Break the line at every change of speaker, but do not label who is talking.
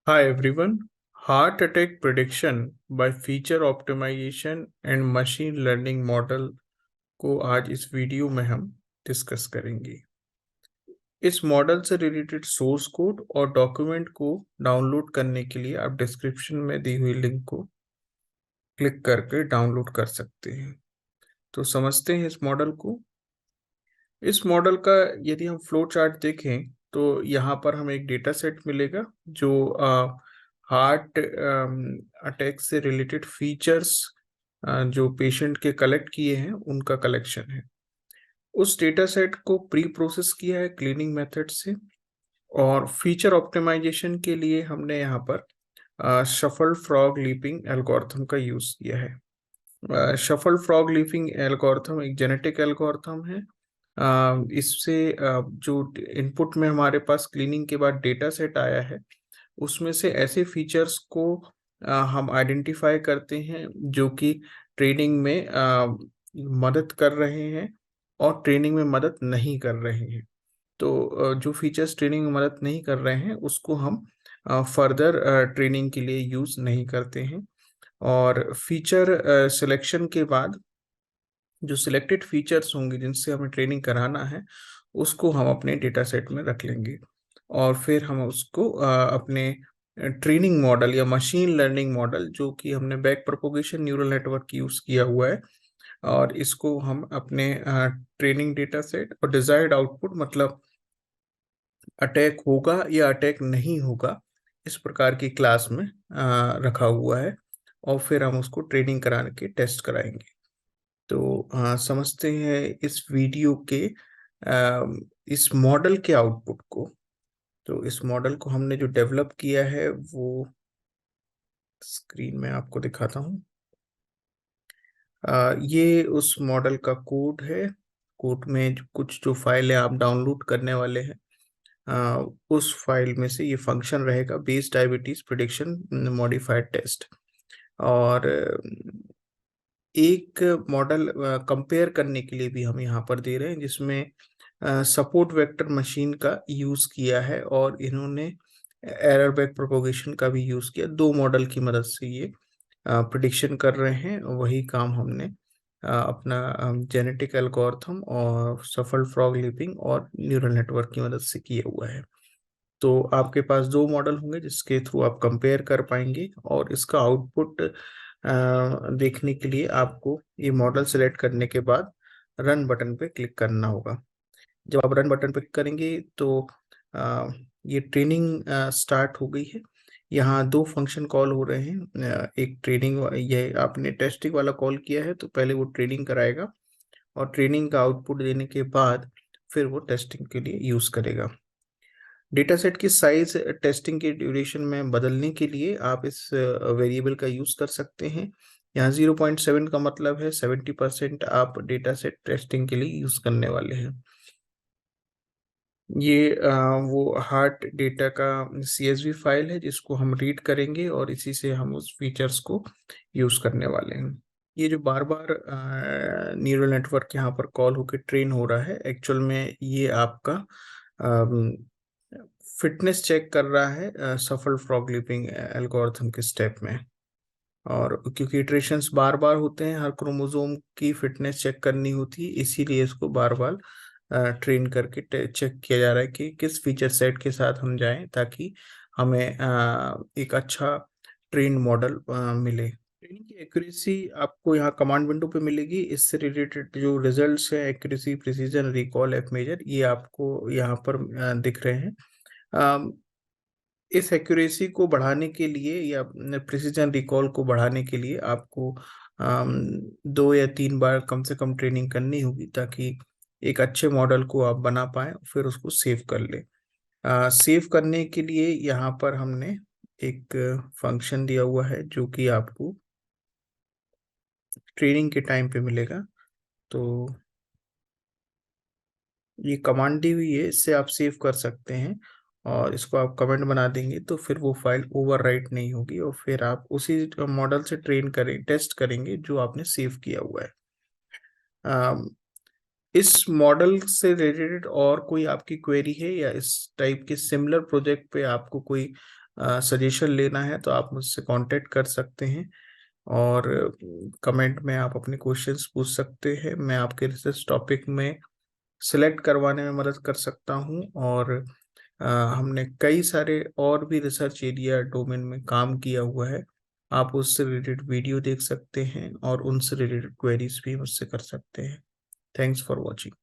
Hi everyone. Heart attack prediction by feature optimization and machine learning model को आज इस video में हम डिस्कस करेंगे। इस मॉडल से रिलेटेड सोर्स कोड और डॉक्यूमेंट को डाउनलोड करने के लिए आप डिस्क्रिप्शन में दी हुई लिंक को क्लिक करके डाउनलोड कर सकते हैं। तो समझते हैं इस मॉडल को। इस मॉडल का यदि हम फ्लो चार्ट देखें तो यहाँ पर हमें एक डेटा सेट मिलेगा जो हार्ट अटैक से रिलेटेड फीचर्स जो पेशेंट के कलेक्ट किए हैं उनका कलेक्शन है। उस डेटा सेट को प्री प्रोसेस किया है क्लीनिंग मेथड से और फीचर ऑप्टिमाइजेशन के लिए हमने यहाँ पर शफल फ्रॉग लीपिंग एल्गोरिथम का यूज़ किया है। शफल फ्रॉग लीपिंग एल्गोरिथम एक जेनेटिक एल्गोरिथम है। इससे जो इनपुट में हमारे पास क्लीनिंग के बाद डेटा सेट आया है उसमें से ऐसे फीचर्स को हम आइडेंटिफाई करते हैं जो कि ट्रेनिंग में मदद कर रहे हैं और ट्रेनिंग में मदद नहीं कर रहे हैं। तो जो फीचर्स ट्रेनिंग में मदद नहीं कर रहे हैं उसको हम फर्दर ट्रेनिंग के लिए यूज़ नहीं करते हैं। और फीचर सिलेक्शन के बाद जो सिलेक्टेड फीचर्स होंगे जिनसे हमें ट्रेनिंग कराना है उसको हम अपने डेटा सेट में रख लेंगे और फिर हम उसको अपने ट्रेनिंग मॉडल या मशीन लर्निंग मॉडल जो कि हमने back propagation neural network use किया हुआ है और इसको हम अपने ट्रेनिंग डेटा सेट और डिजायर्ड आउटपुट मतलब अटैक होगा या अटैक नहीं होगा इस प्रकार की क्लास में रखा हुआ है और फिर हम उसको ट्रेनिंग कराने के टेस्ट कराएंगे। तो समझते हैं इस वीडियो के इस मॉडल के आउटपुट को। तो इस मॉडल को हमने जो डेवलप किया है वो स्क्रीन में आपको दिखाता हूँ। ये उस मॉडल का कोड है। कोड में कुछ जो फाइल है आप डाउनलोड करने वाले हैं उस फाइल में से ये फंक्शन रहेगा base diabetes prediction modified test. और एक मॉडल कंपेयर करने के लिए भी हम यहाँ पर दे रहे हैं जिसमें सपोर्ट वेक्टर मशीन का यूज किया है और इन्होंने एरर बैक प्रोपोगेशन का भी यूज किया। दो मॉडल की मदद से ये प्रिडिक्शन कर रहे हैं। वही काम हमने अपना जेनेटिक एल्गोरिथम और सफल फ्रॉग लीपिंग और न्यूरल नेटवर्क की मदद से किया हुआ है। तो आपके पास दो मॉडल होंगे जिसके थ्रू आप कंपेयर कर पाएंगे और इसका आउटपुट देखने के लिए आपको ये मॉडल सेलेक्ट करने के बाद रन बटन पे क्लिक करना होगा। जब आप रन बटन पे क्लिक करेंगे तो अ, ये ट्रेनिंग स्टार्ट हो गई है। यहाँ दो फंक्शन कॉल हो रहे हैं। एक ट्रेनिंग ये आपने टेस्टिंग वाला कॉल किया है तो पहले वो ट्रेनिंग कराएगा और ट्रेनिंग का आउटपुट देने के बाद फिर वो टेस्टिंग के लिए यूज करेगा। डेटा सेट की साइज टेस्टिंग के ड्यूरेशन में बदलने के लिए आप इस वेरिएबल का यूज कर सकते हैं। यहाँ 0.7 का मतलब है 70% आप डेटा सेट टेस्टिंग के लिए यूज करने वाले हैं। ये वो हार्ट डेटा का CSV फाइल है जिसको हम रीड करेंगे और इसी से हम उस फीचर्स को यूज करने वाले हैं। ये जो बार बार न्यूरल नेटवर्क यहाँ पर कॉल होकर ट्रेन हो रहा है एक्चुअल में ये आपका फिटनेस चेक कर रहा है सफल फ्रॉग लीपिंग एल्गोरिथम के स्टेप में। और क्योंकि इटरेशंस बार बार होते हैं हर क्रोमोसोम की फिटनेस चेक करनी होती है इसीलिए इसको बार बार ट्रेन करके चेक किया जा रहा है कि किस फीचर सेट के साथ हम जाएं ताकि हमें एक अच्छा ट्रेन मॉडल मिले। ट्रेनिंग की एक्यूरेसी आपको यहाँ कमांड विंडो पे मिलेगी। इससे रिलेटेड जो रिजल्ट्स है accuracy precision recall F measure ये आपको यहाँ पर दिख रहे हैं। अम, इस एक्यूरेसी को बढ़ाने के लिए या प्रिसीजन रिकॉल को बढ़ाने के लिए आपको 2 या 3 बार कम से कम ट्रेनिंग करनी होगी ताकि एक अच्छे मॉडल को आप बना पाए फिर उसको सेव कर ले। सेव करने के लिए यहाँ पर हमने एक फंक्शन दिया हुआ है जो कि आपको ट्रेनिंग के टाइम पे मिलेगा। तो ये कमांड दी हुई है इससे आप सेव कर सकते हैं और इसको आप कमेंट बना देंगे तो फिर वो फाइल ओवरराइट नहीं होगी और फिर आप उसी मॉडल से ट्रेन करें टेस्ट करेंगे जो आपने सेव किया हुआ है। अम, इस मॉडल से रिलेटेड और कोई आपकी क्वेरी है या इस टाइप के सिमिलर प्रोजेक्ट पे आपको कोई सजेशन लेना है तो आप मुझसे कांटेक्ट कर सकते हैं, और कमेंट में आप अपने क्वेश्चंस पूछ सकते हैं। मैं आपके रिसर्च टॉपिक में सिलेक्ट करवाने में मदद कर सकता हूँ। और हमने कई सारे और भी रिसर्च एरिया डोमेन में काम किया हुआ है। आप उससे रिलेटेड वीडियो देख सकते हैं और उनसे रिलेटेड क्वेरीज भी मुझसे कर सकते हैं। Thanks for watching.